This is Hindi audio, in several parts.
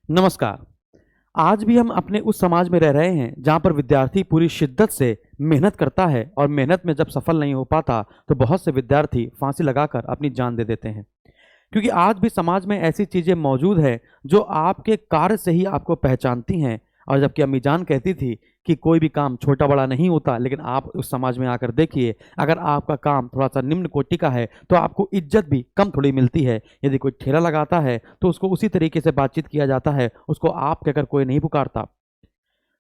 नमस्कार। आज भी हम अपने उस समाज में रह रहे हैं जहाँ पर विद्यार्थी पूरी शिद्दत से मेहनत करता है और मेहनत में जब सफल नहीं हो पाता तो बहुत से विद्यार्थी फांसी लगाकर अपनी जान दे देते हैं। क्योंकि आज भी समाज में ऐसी चीज़ें मौजूद है जो आपके कार्य से ही आपको पहचानती हैं। और जबकि अम्मी जान कहती थी कि कोई भी काम छोटा बड़ा नहीं होता, लेकिन आप उस समाज में आकर देखिए, अगर आपका काम थोड़ा सा निम्न कोटि का है तो आपको इज्जत भी कम थोड़ी मिलती है। यदि कोई ठेला लगाता है तो उसको उसी तरीके से बातचीत किया जाता है, उसको आप कहकर कोई नहीं पुकारता।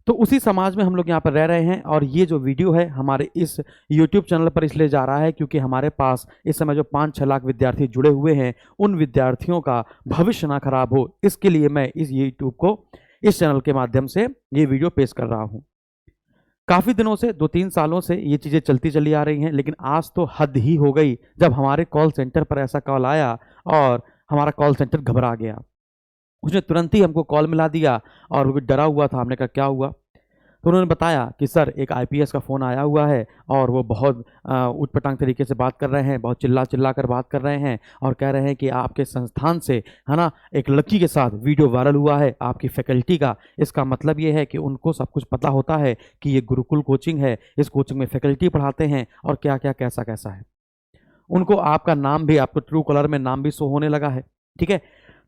तो उसी समाज में हम लोग यहाँ पर रह रहे हैं और ये जो वीडियो है हमारे इस यूट्यूब चैनल पर इसलिए जा रहा है क्योंकि हमारे पास इस समय जो 5-6 लाख विद्यार्थी जुड़े हुए हैं, उन विद्यार्थियों का भविष्य ना खराब हो, इसके लिए मैं इस यूट्यूब को, इस चैनल के माध्यम से ये वीडियो पेश कर रहा हूँ। काफ़ी दिनों से 2-3 सालों से ये चीज़ें चलती चली आ रही हैं, लेकिन आज तो हद ही हो गई जब हमारे कॉल सेंटर पर ऐसा कॉल आया और हमारा कॉल सेंटर घबरा गया। उसने तुरंत ही हमको कॉल मिला दिया और वो डरा हुआ था। हमने कहा क्या हुआ? तो उन्होंने बताया कि सर एक आईपीएस का फ़ोन आया हुआ है और वो बहुत ऊट-पटांग तरीके से बात कर रहे हैं, बहुत चिल्ला-चिल्ला कर बात कर रहे हैं और कह रहे हैं कि आपके संस्थान से, है ना, एक लड़की के साथ वीडियो वायरल हुआ है आपकी फैकल्टी का। इसका मतलब ये है कि उनको सब कुछ पता होता है कि ये गुरुकुल कोचिंग है, इस कोचिंग में फैकल्टी पढ़ाते हैं और क्या-क्या, कैसा-कैसा है। उनको आपका नाम भी, आपको ट्रू कॉलर में नाम भी शो होने लगा है, ठीक है?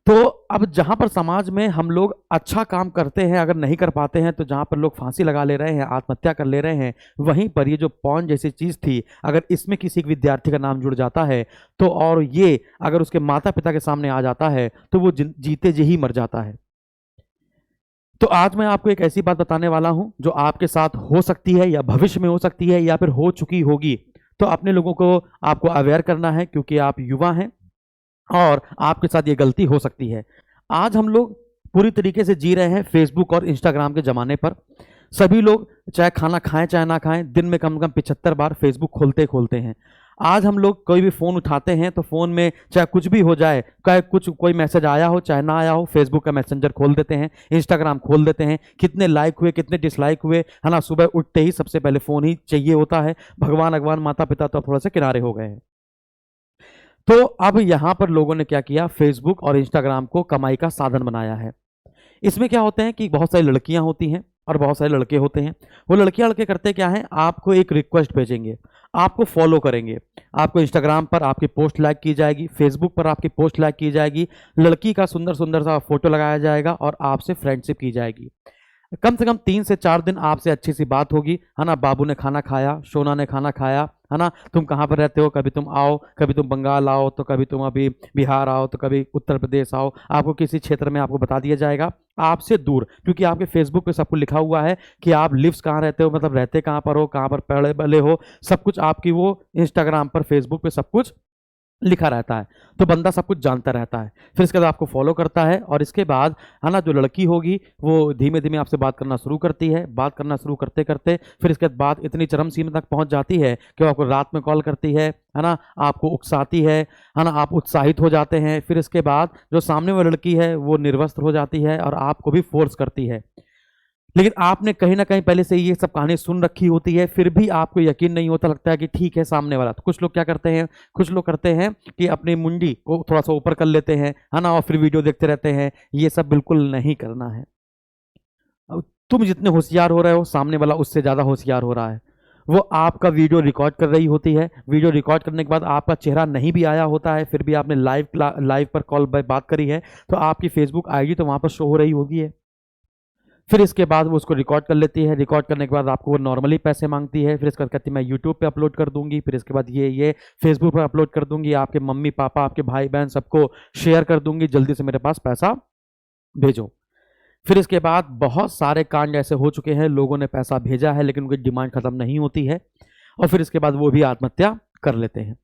तो अब जहाँ पर समाज में हम लोग अच्छा काम करते हैं, अगर नहीं कर पाते हैं, तो जहाँ पर लोग फांसी लगा ले रहे हैं, आत्महत्या कर ले रहे हैं, वहीं पर ये जो पॉर्न जैसी चीज़ थी, अगर इसमें किसी एक विद्यार्थी का नाम जुड़ जाता है, तो और ये अगर उसके माता-पिता के सामने आ जाता है, तो वो जीते जी ही मर जाता है। तो आज मैं आपको एक ऐसी बात बताने वाला हूँ, जो आपके साथ हो सकती है या भविष्य में हो सकती है या फिर हो चुकी होगी। तो अपने लोगों को आपको अवेयर करना है क्योंकि आप युवा हैं और आपके साथ ये गलती हो सकती है। आज हम लोग पूरी तरीके से जी रहे हैं फेसबुक और इंस्टाग्राम के ज़माने पर। सभी लोग चाहे खाना खाएँ चाहे ना खाएँ, दिन में कम से कम 75 बार फेसबुक खोलते हैं। आज हम लोग कोई भी फ़ोन उठाते हैं तो फ़ोन में चाहे कुछ भी हो जाए, चाहे कुछ कोई मैसेज आया हो चाहे ना आया हो, फेसबुक का मैसेंजर खोल देते हैं, इंस्टाग्राम खोल देते हैं। कितने लाइक हुए, कितने डिसलाइक हुए, है ना? सुबह उठते ही सबसे पहले फ़ोन ही चाहिए होता है। भगवान-अगवान, माता-पिता तो अब थोड़ा-सा किनारे हो गए हैं। तो अब यहाँ पर लोगों ने क्या किया, फेसबुक और इंस्टाग्राम को कमाई का साधन बनाया है। इसमें क्या होते हैं कि बहुत सारी लड़कियां होती हैं और बहुत सारे लड़के होते हैं। वो लड़कियां लड़के करते क्या हैं, आपको एक रिक्वेस्ट भेजेंगे, आपको फॉलो करेंगे, आपको इंस्टाग्राम पर आपकी पोस्ट लाइक की जाएगी, फेसबुक पर आपकी पोस्ट लाइक की जाएगी, लड़की का सुंदर सुंदर सा फोटो लगाया जाएगा और आपसे फ्रेंडशिप की जाएगी। कम से कम 3 से 4 दिन आपसे अच्छी सी बात होगी, है ना? बाबू ने खाना खाया, सोना ने खाना खाया, है ना? तुम कहाँ पर रहते हो? कभी तुम आओ, कभी तुम बंगाल आओ, तो कभी तुम अभी बिहार आओ, तो कभी उत्तर प्रदेश आओ। आपको किसी क्षेत्र में आपको बता दिया जाएगा, आपसे दूर, क्योंकि आपके फेसबुक पे सब कुछ लिखा हुआ है कि आप लिव्स कहाँ रहते हो, मतलब रहते कहाँ पर हो, कहाँ पर पले-बड़े हो, सब कुछ आपकी वो इंस्टाग्राम पर, फेसबुक पे सब कुछ लिखा रहता है। तो बंदा सब कुछ जानता रहता है। फिर इसके बाद आपको फ़ॉलो करता है और इसके बाद, है ना, जो लड़की होगी वो धीमे-धीमे आपसे बात करना शुरू करती है। बात करना शुरू करते-करते फिर इसके बाद बात इतनी चरम सीमा तक पहुँच जाती है कि वो आपको रात में कॉल करती है ना? आपको उकसाती है ना? आप उत्साहित हो जाते हैं। फिर इसके बाद जो सामने वाली लड़की है वो निर्वस्त्र हो जाती है और आपको भी फ़ोर्स करती है। लेकिन आपने कहीं न कहीं पहले से ये सब कहानी सुन रखी होती है, फिर भी आपको यकीन नहीं होता, लगता है कि ठीक है सामने वाला। तो कुछ लोग क्या करते हैं, कुछ लोग करते हैं कि अपनी मुंडी को थोड़ा-सा ऊपर कर लेते हैं, है ना? और फिर वीडियो देखते रहते हैं। ये सब बिल्कुल नहीं करना है। अब तुम जितने होशियार हो रहे हो, सामने वाला उससे ज़्यादा होशियार हो रहा है। वो आपका वीडियो रिकॉर्ड कर रही होती है। वीडियो रिकॉर्ड करने के बाद आपका चेहरा नहीं भी आया होता है, फिर भी आपने लाइव पर कॉल पे बात करी है, तो आपकी फेसबुक आईडी तो वहाँ पर शो हो रही होगी है। फिर इसके बाद वो उसको रिकॉर्ड कर लेती है। रिकॉर्ड करने के बाद आपको वो नॉर्मली पैसे माँगती है। फिर इसके बाद कहती है मैं यूट्यूब पे अपलोड कर दूँगी। फिर इसके बाद ये फेसबुक पे अपलोड कर दूँगी। आपके मम्मी-पापा, आपके भाई-बहन सबको शेयर कर दूँगी। जल्दी से मेरे पास पैसा भेजो। फिर इसके बाद बहुत सारे कांड ऐसे हो चुके हैं, लोगों ने पैसा भेजा है लेकिन उनकी डिमांड खत्म नहीं होती है और फिर इसके बाद वो भी आत्महत्या कर लेते हैं।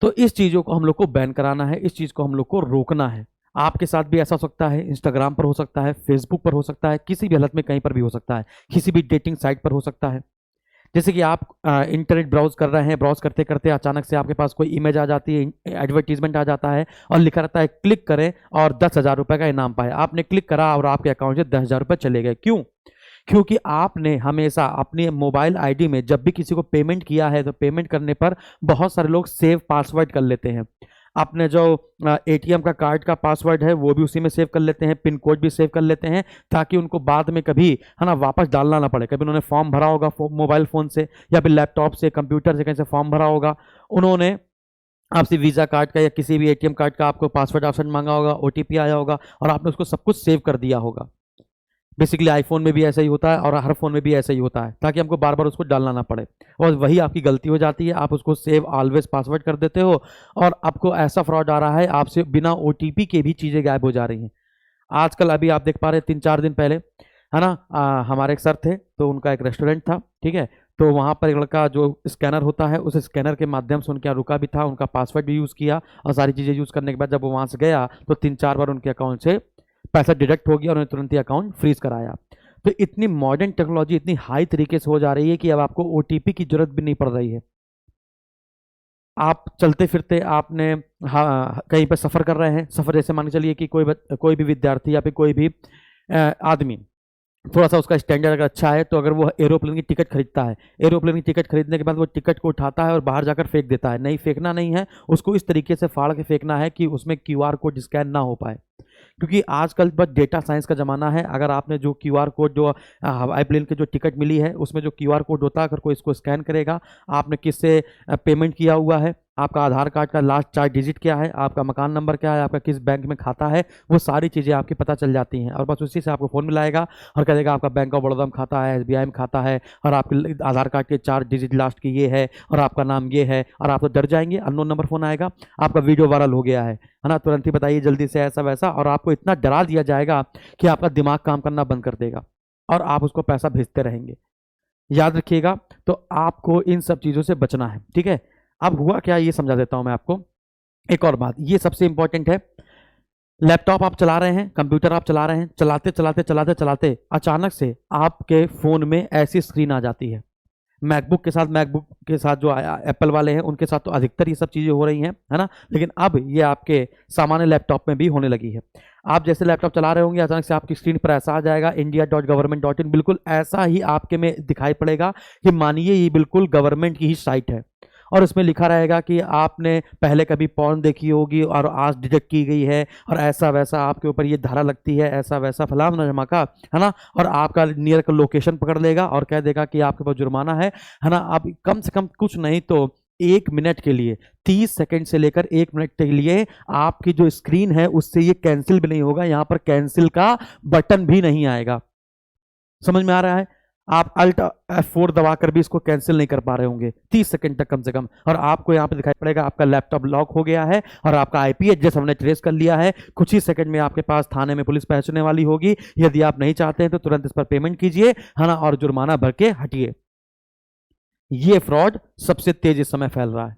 तो इस चीज़ों को हम लोग को बैन कराना है, इस चीज़ को हम लोग को रोकना है। आपके साथ भी ऐसा हो सकता है, इंस्टाग्राम पर हो सकता है, फेसबुक पर हो सकता है, किसी भी हालत में कहीं पर भी हो सकता है, किसी भी डेटिंग साइट पर हो सकता है। जैसे कि आप इंटरनेट ब्राउज़ कर रहे हैं, ब्राउज़ करते-करते अचानक से आपके पास कोई इमेज आ जाती है, एडवर्टाइज़मेंट आ जाता है और लिखा रहता है क्लिक करें और 10,000 रुपए का इनाम पाएँ। आपने क्लिक करा और आपके अकाउंट से 10,000 रुपए चले गए। क्यों? क्योंकि आपने हमेशा अपनी मोबाइल आईडी में जब भी किसी को पेमेंट किया है, तो पेमेंट करने पर बहुत सारे लोग सेव पासवर्ड कर लेते हैं। अपने जो एटीएम का कार्ड का पासवर्ड है वो भी उसी में सेव कर लेते हैं, पिन कोड भी सेव कर लेते हैं, ताकि उनको बाद में कभी है ना वापस डालना ना पड़े। कभी उन्होंने फॉर्म भरा होगा मोबाइल फ़ोन से या फिर लैपटॉप से, कंप्यूटर से, कहीं से फॉर्म भरा होगा, उन्होंने आपसे वीज़ा कार्ड का या किसी भी एटीएम कार्ड का आपको पासवर्ड ऑप्शन मांगा होगा, ओटीपी आया होगा और आपने उसको सब कुछ सेव कर दिया होगा। बेसिकली आईफोन में भी ऐसा ही होता है और हर फ़ोन में भी ऐसा ही होता है, ताकि हमको बार बार उसको डालना ना पड़े। और वही आपकी गलती हो जाती है, आप उसको सेव ऑलवेज पासवर्ड कर देते हो और आपको ऐसा फ्रॉड आ रहा है, आपसे बिना ओटीपी के भी चीज़ें गायब हो जा रही हैं। आजकल अभी आप देख पा रहे हैं 3-4 दिन पहले, है ना, हमारे एक सर थे, तो उनका एक रेस्टोरेंट था, ठीक है? तो वहाँ पर एक लड़का जो स्कैनर होता है, उस स्कैनर के माध्यम से उनके यहाँ रुका भी था, उनका पासवर्ड भी यूज़ किया और सारी चीज़ें यूज़ करने के बाद जब वो वहाँ से गया, तो 3-4 बार उनके अकाउंट से पैसा डिडक्ट हो गया और उन्हें तुरंत ही अकाउंट फ्रीज़ कराया। तो इतनी मॉडर्न टेक्नोलॉजी इतनी हाई तरीके से हो जा रही है कि अब आपको ओटीपी की ज़रूरत भी नहीं पड़ रही है। आप चलते-फिरते आपने हाँ, कहीं पे सफ़र कर रहे हैं, सफ़र जैसे मान के चलिए कि कोई भी विद्यार्थी या फिर कोई भी आदमी थोड़ा-सा उसका स्टैंडर्ड अगर अच्छा है, तो अगर वो एरोप्लेन की टिकट खरीदता है, एरोप्लेन की टिकट खरीदने के बाद वो टिकट को उठाता है और बाहर जाकर फेंक देता है। नहीं, फेंकना नहीं है, उसको इस तरीके से फाड़ के फेंकना है कि उसमें क्यूआर कोड स्कैन ना हो पाए। क्योंकि आजकल बस डेटा साइंस का ज़माना है। अगर आपने जो क्यूआर कोड जो हवाई प्लेन की जो टिकट मिली है, उसमें जो क्यूआर कोड होता है, अगर कोई इसको स्कैन करेगा, आपने किससे पेमेंट किया हुआ है, आपका आधार कार्ड का लास्ट 4 डिजिट क्या है, आपका मकान नंबर क्या है, आपका किस बैंक में खाता है, वो सारी चीज़ें आपकी पता चल जाती हैं और बस उसी से आपको फ़ोन मिलाएगा और कह देगा आपका बैंक ऑफ बड़ौदा में खाता है, एसबीआई में खाता है और आपके आधार कार्ड के 4 डिजिट लास्ट की ये है और आपका नाम ये है और आप तो डर जाएँगे, अननोन नंबर फ़ोन आएगा, आपका वीडियो वायरल हो गया है ना? तुरंत ही बताइए जल्दी से ऐसा-वैसा और आपको इतना डरा दिया जाएगा कि आपका दिमाग काम करना बंद कर देगा और आप उसको पैसा भेजते रहेंगे। याद रखिएगा, तो आपको इन सब चीज़ों से बचना है, ठीक है? अब हुआ क्या ये समझा देता हूँ मैं आपको। एक और बात, ये सबसे इम्पोर्टेंट है। लैपटॉप आप चला रहे हैं, कंप्यूटर आप चला रहे हैं, चलाते-चलाते अचानक से आपके फ़ोन में ऐसी स्क्रीन आ जाती है। मैकबुक के साथ जो एप्पल वाले हैं, उनके साथ तो अधिकतर ये सब चीज़ें हो रही हैं, है ना? लेकिन अब ये आपके सामान्य लैपटॉप में भी होने लगी है। आप जैसे लैपटॉप चला रहे होंगे, अचानक से आपकी स्क्रीन पर ऐसा आ जाएगा india.government.in, बिल्कुल ऐसा ही आपके में दिखाई पड़ेगा कि मानिए ये बिल्कुल गवर्नमेंट की ही साइट है और उसमें लिखा रहेगा कि आपने पहले कभी पॉर्न देखी होगी और आज डिटेक्ट की गई है और ऐसा-वैसा आपके ऊपर ये धारा लगती है, ऐसा-वैसा फलाना-ढिमाका, है ना? और आपका नियर का लोकेशन पकड़ लेगा और कह देगा कि आपके ऊपर जुर्माना है ना? आप कम से कम कुछ नहीं तो 1 मिनट के लिए, 30 सेकंड से लेकर 1 मिनट के लिए आपकी जो स्क्रीन है उससे ये कैंसल भी नहीं होगा, यहाँ पर कैंसल का बटन भी नहीं आएगा। समझ में आ रहा है? आप अल्ट F4 दबाकर भी इसको कैंसिल नहीं कर पा रहे होंगे 30 सेकंड तक कम से कम, और आपको यहाँ पे दिखाई पड़ेगा आपका लैपटॉप लॉक हो गया है और आपका आईपी एड्रेस हमने ट्रेस कर लिया है। कुछ ही सेकंड में आपके पास थाने में पुलिस पहुंचने वाली होगी। यदि आप नहीं चाहते हैं तो तुरंत इस पर पेमेंट कीजिए, है ना, और जुर्माना भर के हटिए। ये फ्रॉड सबसे तेज इस समय फैल रहा है।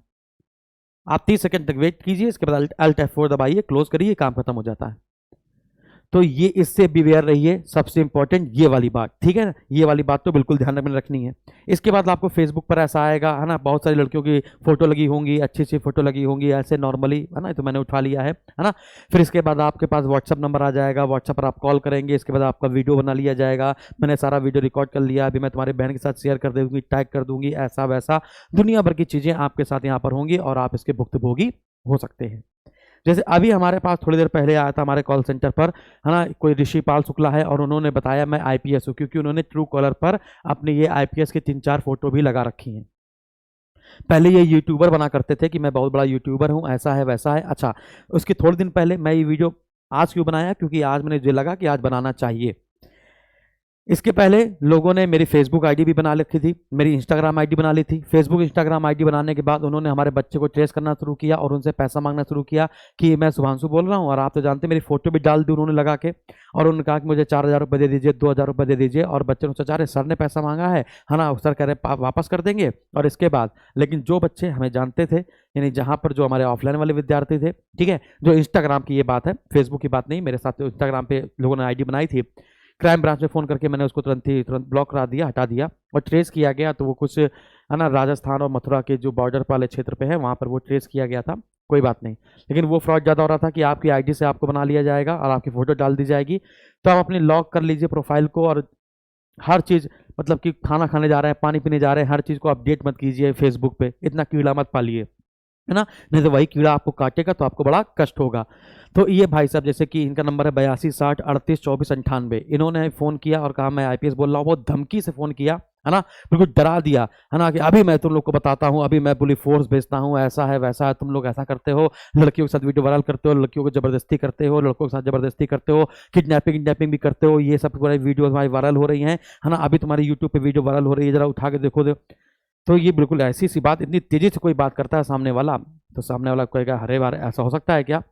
आप 30 सेकंड तक वेट कीजिए, इसके बाद अल्ट F4 दबाइए, क्लोज करिए, काम खत्म हो जाता है। तो ये इससे बिवेयर रहिए, सबसे इंपॉर्टेंट ये वाली बात, ठीक है ना? ये वाली बात तो बिल्कुल ध्यान में रखनी है। इसके बाद आपको फेसबुक पर ऐसा आएगा, है ना, बहुत सारी लड़कियों की फोटो लगी होंगी, अच्छी फोटो लगी होंगी ऐसे नॉर्मली, है ना, तो मैंने उठा लिया है ना। फिर इसके बाद आपके पास व्हाट्सअप नंबर आ जाएगा, व्हाट्सअप पर आप कॉल करेंगे, इसके बाद आपका वीडियो बना लिया जाएगा, मैंने सारा वीडियो रिकॉर्ड कर लिया, अभी मैं तुम्हारे बहन के साथ शेयर कर दूंगी, टैग कर दूंगी, ऐसा वैसा दुनिया भर की चीज़ें आपके साथ यहाँ पर होंगी और आप इसके भुक्तभोगी हो सकते हैं। जैसे अभी हमारे पास थोड़ी देर पहले आया था हमारे कॉल सेंटर पर, है ना, कोई ऋषिपाल शुक्ला है और उन्होंने बताया मैं आईपीएस हूँ, क्योंकि उन्होंने ट्रू कॉलर पर अपने ये आईपीएस की 3-4 फोटो भी लगा रखी हैं। पहले ये यूट्यूबर बना करते थे कि मैं बहुत बड़ा यूट्यूबर हूँ, ऐसा है वैसा है। अच्छा, उसके थोड़े दिन पहले मैं ये वीडियो आज क्यों बनाया, क्योंकि आज मुझे ये लगा कि आज बनाना चाहिए। इसके पहले लोगों ने मेरी फेसबुक आईडी भी बना रखी थी, मेरी इंस्टाग्राम आईडी बना ली थी। फेसबुक इंस्टाग्राम आईडी बनाने के बाद उन्होंने हमारे बच्चे को ट्रेस करना शुरू किया और उनसे पैसा मांगना शुरू किया कि मैं शुभांशु बोल रहा हूँ, और आप तो जानते मेरी फोटो भी डाल दी उन्होंने लगा के, और उन्होंने कहा कि मुझे 4,000 रुपये दे दीजिए, 2,000 रुपये दे दीजिए, और बच्चे ने सोचा अरे सर ने पैसा मांगा है ना, सर कह रहे वापस कर देंगे। और इसके बाद लेकिन जो बच्चे हमें जानते थे, यानी जहाँ पर जो हमारे ऑफलाइन वाले विद्यार्थी थे, ठीक है, जो इंस्टाग्राम की ये बात है, फेसबुक की बात नहीं, मेरे साथ इंस्टाग्राम पे लोगों ने आईडी बनाई थी, क्राइम ब्रांच में फ़ोन करके मैंने उसको तुरंत ब्लॉक करा दिया, हटा दिया, और ट्रेस किया गया तो वो कुछ, है ना, राजस्थान और मथुरा के जो बॉर्डर वाले क्षेत्र पे है वहाँ पर वो ट्रेस किया गया था। कोई बात नहीं, लेकिन वो फ्रॉड ज़्यादा हो रहा था कि आपकी आईडी से आपको बना लिया जाएगा और आपकी फ़ोटो डाल दी जाएगी। तो आप अपनी लॉक कर लीजिए प्रोफाइल को, और हर चीज़, मतलब कि खाना खाने जा रहे हैं, पानी पीने जा रहे हैं, हर चीज़ को अपडेट मत कीजिए फेसबुक पे, इतना कीड़ा मत पालिए। है ना, नहीं तो वही कीड़ा आपको काटेगा तो आपको बड़ा कष्ट होगा। तो ये भाई साहब, जैसे कि इनका नंबर है 8260382498, इन्होंने फ़ोन किया और कहा मैं आईपीएस बोल रहा हूँ, बहुत धमकी से फ़ोन किया, है ना, बिल्कुल डरा दिया, है ना, कि अभी मैं तुम लोग को बताता हूँ, अभी मैं पुलिस फोर्स भेजता हूँ, ऐसा है वैसा है, तुम लोग ऐसा करते हो, लड़कियों के साथ वीडियो वायरल करते हो, लड़कियों को जबरदस्ती करते हो, लड़कों के साथ जबरदस्ती करते हो, किडनैपिंग भी करते हो, ये सब पूरी वीडियो हमारी वायरल हो रही हैं, है ना, अभी तुम्हारी यूट्यूब पे वीडियो वायरल हो रही है, जरा उठा के देखो। तो ये बिल्कुल ऐसी सी बात, इतनी तेजी से कोई बात करता है सामने वाला, तो सामने वाला कहेगा अरे बार ऐसा हो सकता है क्या।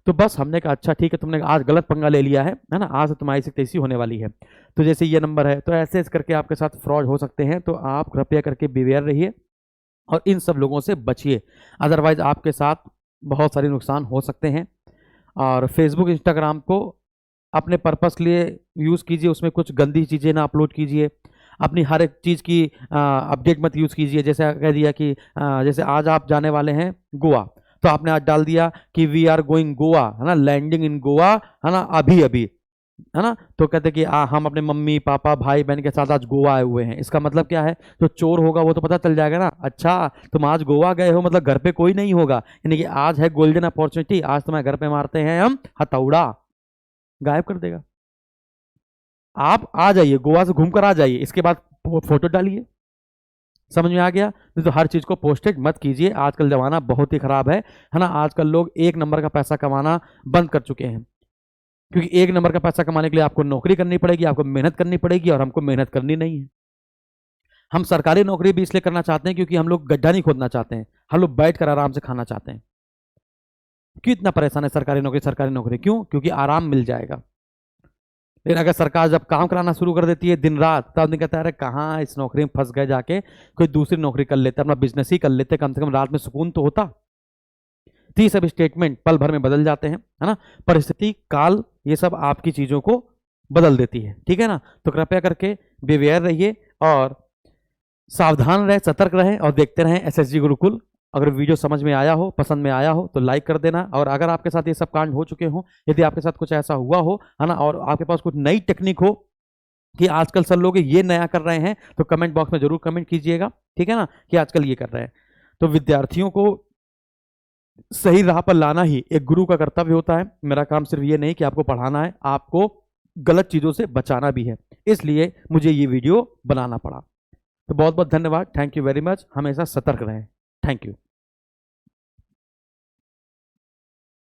तो बस हमने कहा अच्छा ठीक है, तुमने आज गलत पंगा ले लिया है ना, आज से तुम्हारी से तेजी होने वाली है। तो जैसे ये नंबर है, तो ऐसे करके आपके साथ फ्रॉड हो सकते हैं, तो आप कृपया करके बिवेयर रहिए और इन सब लोगों से बचिए, अदरवाइज आपके साथ बहुत सारे नुकसान हो सकते हैं। और फेसबुक इंस्टाग्राम को अपने पर्पस के लिए यूज़ कीजिए, उसमें कुछ गंदी चीज़ें ना अपलोड कीजिए, अपनी हर एक चीज़ की अपडेट मत यूज़ कीजिए। जैसे कह दिया कि जैसे आज आप जाने वाले हैं गोवा, तो आपने आज डाल दिया कि वी आर गोइंग गोवा, है ना, लैंडिंग इन गोवा, है ना, अभी अभी, है ना, तो कहते कि हम अपने मम्मी पापा भाई बहन के साथ आज गोवा आए हुए हैं। इसका मतलब क्या है, जो चोर होगा वो तो पता चल जाएगा ना, अच्छा तुम आज गोवा गए हो मतलब घर पे कोई नहीं होगा, यानी कि आज है गोल्डन अपॉर्चुनिटी, आज तुम्हें घर पे मारते हैं हम हथौड़ा, गायब कर देगा। आप आ जाइए, गोवा से घूमकर आ जाइए, इसके बाद फोटो डालिए। समझ में आ गया। नहीं तो हर चीज को पोस्टेड मत कीजिए, आजकल जमाना बहुत ही खराब है ना, आजकल लोग एक नंबर का पैसा कमाना बंद कर चुके हैं, क्योंकि एक नंबर का पैसा कमाने के लिए आपको नौकरी करनी पड़ेगी, आपको मेहनत करनी पड़ेगी, और हमको मेहनत करनी नहीं है। हम सरकारी नौकरी भी इसलिए करना चाहते हैं क्योंकि हम लोग गड्ढा नहीं खोदना चाहते हैं, हम लोग बैठ कर आराम से खाना चाहते हैं। क्यों इतना परेशान है सरकारी नौकरी क्यों, क्योंकि आराम मिल जाएगा। लेकिन अगर सरकार जब काम कराना शुरू कर देती है दिन रात, तब आदमी कहता है अरे कहाँ इस नौकरी में फंस गए, जाके कोई दूसरी नौकरी कर लेते, अपना बिजनेस ही कर लेते, कम से कम रात में सुकून तो होता। तो ये सब स्टेटमेंट पल भर में बदल जाते हैं, है ना, परिस्थिति काल ये सब आपकी चीजों को बदल देती है, ठीक है ना। तो कृपया करके बेवेयर रहिए और सावधान रहे, सतर्क रहें और देखते रहें एसएसजी गुरुकुल। अगर वीडियो समझ में आया हो, पसंद में आया हो तो लाइक कर देना, और अगर आपके साथ ये सब कांड हो चुके हो, यदि आपके साथ कुछ ऐसा हुआ हो, है ना, और आपके पास कुछ नई टेक्निक हो कि आजकल सब लोग ये नया कर रहे हैं, तो कमेंट बॉक्स में जरूर कमेंट कीजिएगा, ठीक है ना, कि आजकल ये कर रहे हैं। तो विद्यार्थियों को सही राह पर लाना ही एक गुरु का कर्तव्य होता है। मेरा काम सिर्फ ये नहीं कि आपको पढ़ाना है, आपको गलत चीजों से बचाना भी है, इसलिए मुझे ये वीडियो बनाना पड़ा। तो बहुत बहुत धन्यवाद, थैंक यू वेरी मच, हमेशा सतर्क रहें, थैंक यू।